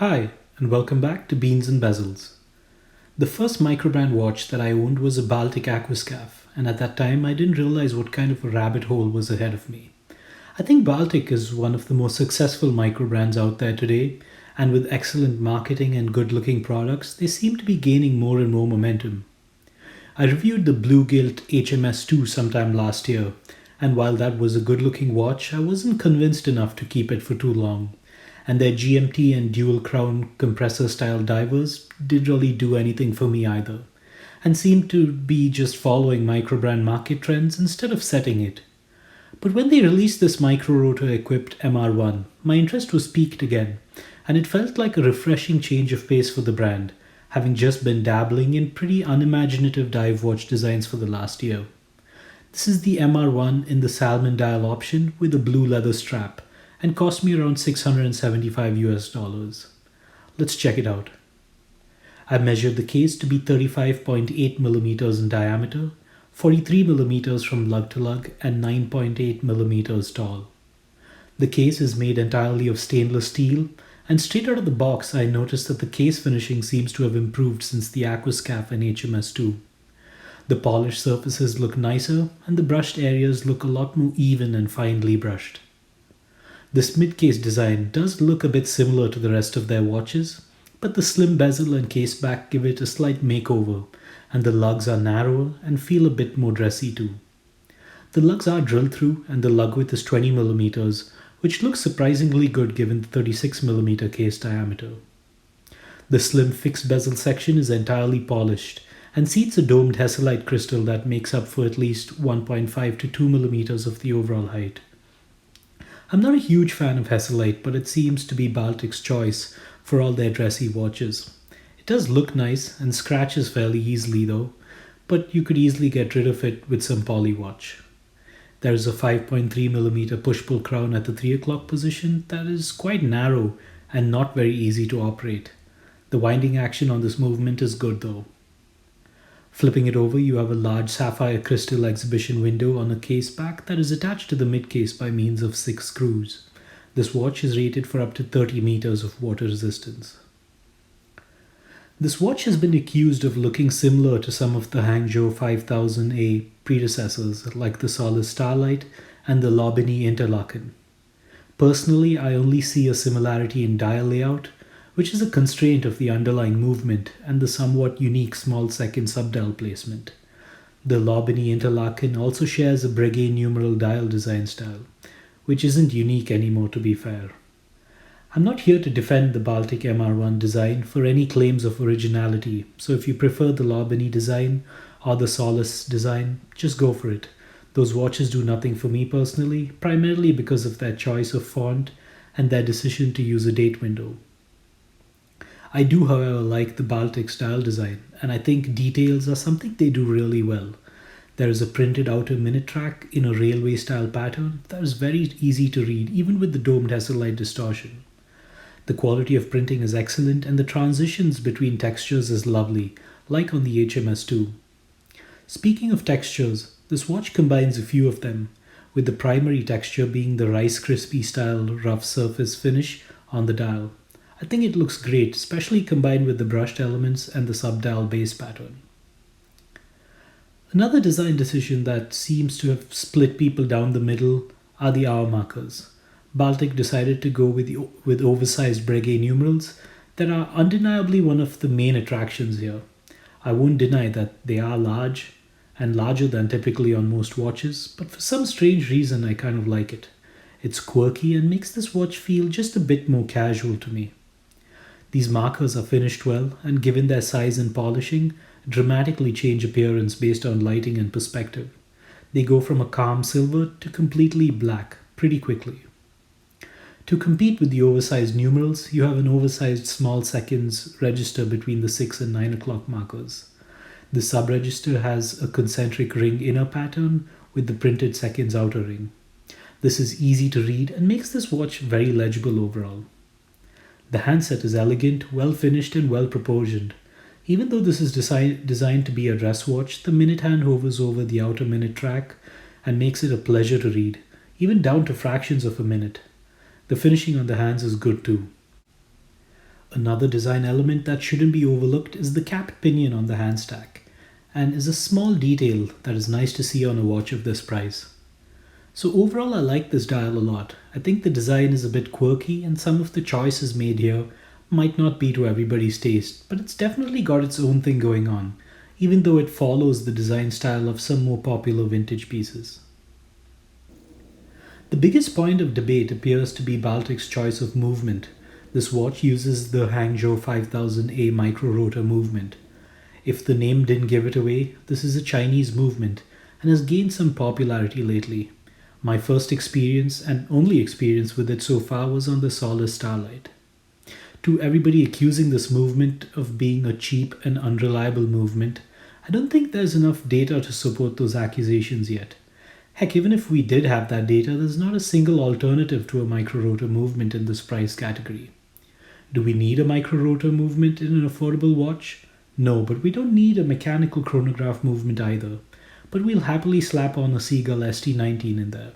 Hi, and welcome back to Beans and Bezels. The first microbrand watch that I owned was a Baltic Aquascaphe, and at that time I didn't realize what kind of a rabbit hole was ahead of me. I think Baltic is one of the most successful microbrands out there today, and with excellent marketing and good looking products, they seem to be gaining more and more momentum. I reviewed the blue gilt HMS2 sometime last year, and while that was a good looking watch, I wasn't convinced enough to keep it for too long. And their GMT and dual crown compressor style divers didn't really do anything for me either, and seemed to be just following microbrand market trends instead of setting it. But when they released this micro-rotor equipped MR1, my interest was piqued again, and it felt like a refreshing change of pace for the brand, having just been dabbling in pretty unimaginative dive watch designs for the last year. This is the MR1 in the Salmon Dial option with a blue leather strap, and cost me around $675 US. Let's check it out. I measured the case to be 35.8 millimeters in diameter, 43 millimeters from lug to lug, and 9.8 millimeters tall. The case is made entirely of stainless steel, and straight out of the box I noticed that the case finishing seems to have improved since the Aquascaphe and HMS2. The polished surfaces look nicer, and the brushed areas look a lot more even and finely brushed. This mid-case design does look a bit similar to the rest of their watches, but the slim bezel and case back give it a slight makeover, and the lugs are narrower and feel a bit more dressy too. The lugs are drilled through, and the lug width is 20 millimeters, which looks surprisingly good given the 36 millimeter case diameter. The slim fixed bezel section is entirely polished and seats a domed hesselite crystal that makes up for at least 1.5 to 2 millimeters of the overall height. I'm not a huge fan of hesselite, but it seems to be Baltic's choice for all their dressy watches. It does look nice and scratches fairly easily though, but you could easily get rid of it with some poly watch. There is a 5.3mm push-pull crown at the 3 o'clock position that is quite narrow and not very easy to operate. The winding action on this movement is good though. Flipping it over, you have a large sapphire crystal exhibition window on a case back that is attached to the mid-case by means of 6 screws. This watch is rated for up to 30 meters of water resistance. This watch has been accused of looking similar to some of the Hangzhou 5000A predecessors like the Solace Starlight and the Lobini Interlaken. Personally, I only see a similarity in dial layout, which is a constraint of the underlying movement and the somewhat unique small second subdial placement. The Lobini Interlaken also shares a Breguet numeral dial design style, which isn't unique anymore to be fair. I'm not here to defend the Baltic MR1 design for any claims of originality, so if you prefer the Lobini design or the Solace design, just go for it. Those watches do nothing for me personally, primarily because of their choice of font and their decision to use a date window. I do, however, like the Baltic style design, and I think details are something they do really well. There is a printed outer minute track in a railway style pattern that is very easy to read even with the domed hesselite distortion. The quality of printing is excellent and the transitions between textures is lovely, like on the HMS2. Speaking of textures, this watch combines a few of them, with the primary texture being the Rice Krispie style rough surface finish on the dial. I think it looks great, especially combined with the brushed elements and the subdial base pattern. Another design decision that seems to have split people down the middle are the hour markers. Baltic decided to go with oversized Breguet numerals that are undeniably one of the main attractions here. I won't deny that they are large and larger than typically on most watches, but for some strange reason I kind of like it. It's quirky and makes this watch feel just a bit more casual to me. These markers are finished well and given their size and polishing, dramatically change appearance based on lighting and perspective. They go from a calm silver to completely black pretty quickly. To compete with the oversized numerals, you have an oversized small seconds register between the 6 and 9 o'clock markers. The sub-register has a concentric ring inner pattern with the printed seconds outer ring. This is easy to read and makes this watch very legible overall. The handset is elegant, well finished and well proportioned. Even though this is designed to be a dress watch, the minute hand hovers over the outer minute track and makes it a pleasure to read, even down to fractions of a minute. The finishing on the hands is good too. Another design element that shouldn't be overlooked is the capped pinion on the handstack, and is a small detail that is nice to see on a watch of this price. So overall, I like this dial a lot. I think the design is a bit quirky and some of the choices made here might not be to everybody's taste, but it's definitely got its own thing going on, even though it follows the design style of some more popular vintage pieces. The biggest point of debate appears to be Baltic's choice of movement. This watch uses the Hangzhou 5000A micro-rotor movement. If the name didn't give it away, this is a Chinese movement and has gained some popularity lately. My first experience and only experience with it so far was on the Solace Starlight. To everybody accusing this movement of being a cheap and unreliable movement, I don't think there's enough data to support those accusations yet. Heck, even if we did have that data, there's not a single alternative to a micro-rotor movement in this price category. Do we need a micro-rotor movement in an affordable watch? No, but we don't need a mechanical chronograph movement either. But we'll happily slap on a Seagull ST19 in there.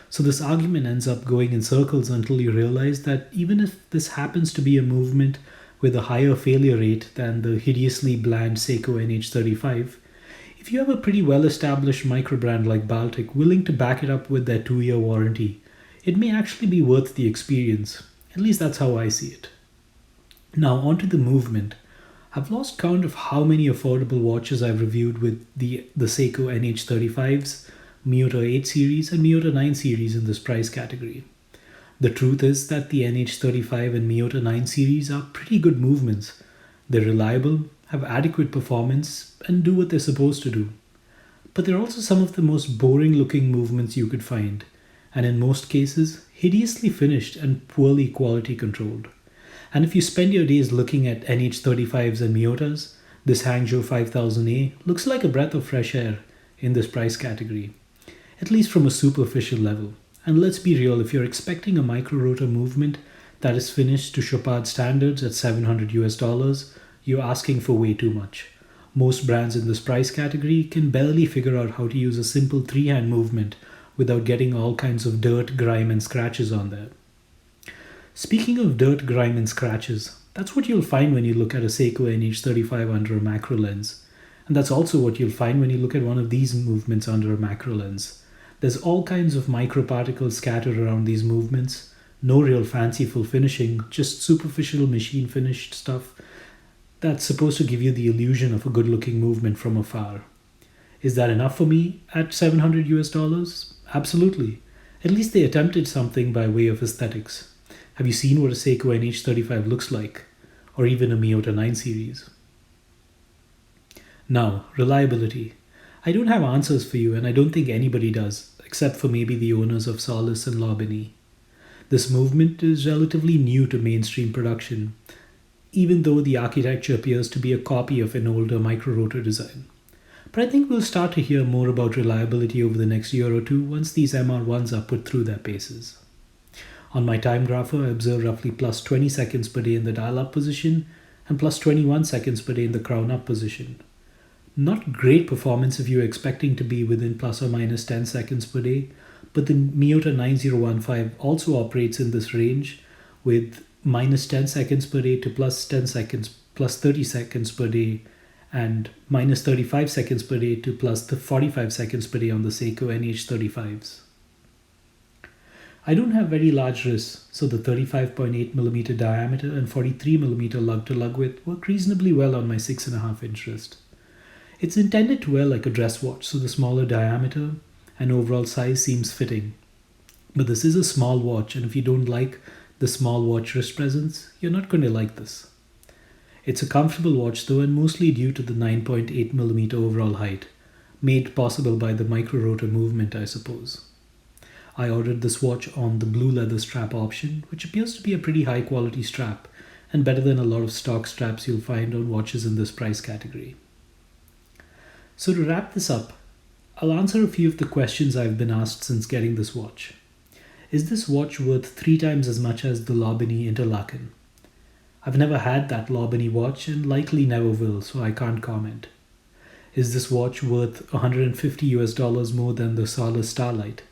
So this argument ends up going in circles until you realize that even if this happens to be a movement with a higher failure rate than the hideously bland Seiko NH35, if you have a pretty well-established micro brand like Baltic willing to back it up with their 2-year warranty, it may actually be worth the experience. At least that's how I see it. Now onto the movement. I've lost count of how many affordable watches I've reviewed with the Seiko NH35s, Miyota 8 series and Miyota 9 series in this price category. The truth is that the NH35 and Miyota 9 series are pretty good movements. They're reliable, have adequate performance, and do what they're supposed to do. But they're also some of the most boring looking movements you could find, and in most cases, hideously finished and poorly quality controlled. And if you spend your days looking at NH35s and Miyotas, this Hangzhou 5000A looks like a breath of fresh air in this price category, at least from a superficial level. And let's be real, if you're expecting a micro-rotor movement that is finished to Chopard standards at $700, you're asking for way too much. Most brands in this price category can barely figure out how to use a simple 3-hand movement without getting all kinds of dirt, grime and scratches on there. Speaking of dirt, grime and scratches, that's what you'll find when you look at a Seiko NH35 under a macro lens. And that's also what you'll find when you look at one of these movements under a macro lens. There's all kinds of microparticles scattered around these movements, no real fanciful finishing, just superficial machine finished stuff that's supposed to give you the illusion of a good looking movement from afar. Is that enough for me at $700? Absolutely. At least they attempted something by way of aesthetics. Have you seen what a Seiko NH35 looks like? Or even a Miyota 9 series? Now, reliability. I don't have answers for you and I don't think anybody does, except for maybe the owners of Solace and Lobini. This movement is relatively new to mainstream production, even though the architecture appears to be a copy of an older micro-rotor design. But I think we'll start to hear more about reliability over the next year or two once these MR1s are put through their paces. On my time grapher, I observe roughly plus 20 seconds per day in the dial up position and plus 21 seconds per day in the crown up position. Not great performance if you're expecting to be within plus or minus 10 seconds per day, but the Miyota 9015 also operates in this range with minus 10 seconds per day to plus 10 seconds, plus 30 seconds per day, and minus 35 seconds per day to plus 45 seconds per day on the Seiko NH35s. I don't have very large wrists, so the 35.8mm diameter and 43mm lug-to-lug width work reasonably well on my 6.5-inch wrist. It's intended to wear like a dress watch, so the smaller diameter and overall size seems fitting. But this is a small watch, and if you don't like the small watch wrist presence, you're not going to like this. It's a comfortable watch though, and mostly due to the 9.8mm overall height, made possible by the micro-rotor movement, I suppose. I ordered this watch on the blue leather strap option, which appears to be a pretty high quality strap and better than a lot of stock straps you'll find on watches in this price category. So to wrap this up, I'll answer a few of the questions I've been asked since getting this watch. Is this watch worth 3 times as much as the Lobini Interlaken? I've never had that Lobini watch and likely never will, so I can't comment. Is this watch worth $150 more than the Solace Starlight?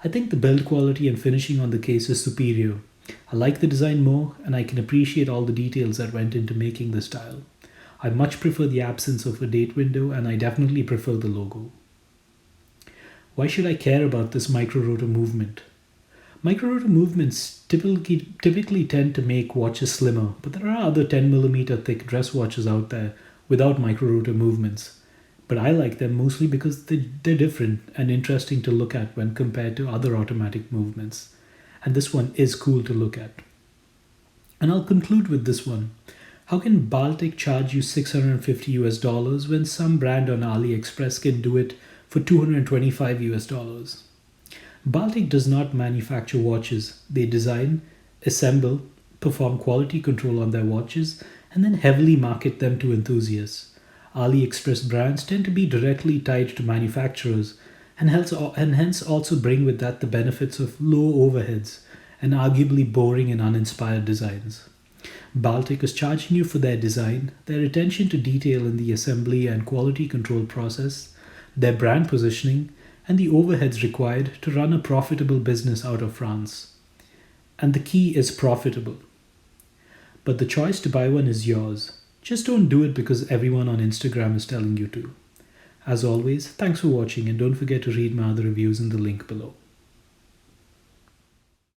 I think the build quality and finishing on the case is superior, I like the design more, and I can appreciate all the details that went into making this dial. I much prefer the absence of a date window, and I definitely prefer the logo. Why should I care about this micro-rotor movement? Micro-rotor movements typically tend to make watches slimmer, but there are other 10mm thick dress watches out there without micro-rotor movements. But I like them mostly because they're different and interesting to look at when compared to other automatic movements. And this one is cool to look at. And I'll conclude with this one. How can Baltic charge you $650 when some brand on AliExpress can do it for $225? Baltic does not manufacture watches. They design, assemble, perform quality control on their watches, and then heavily market them to enthusiasts. AliExpress brands tend to be directly tied to manufacturers and hence also bring with that the benefits of low overheads and arguably boring and uninspired designs. Baltic is charging you for their design, their attention to detail in the assembly and quality control process, their brand positioning, and the overheads required to run a profitable business out of France. And the key is profitable. But the choice to buy one is yours. Just don't do it because everyone on Instagram is telling you to. As always, thanks for watching, and don't forget to read my other reviews in the link below.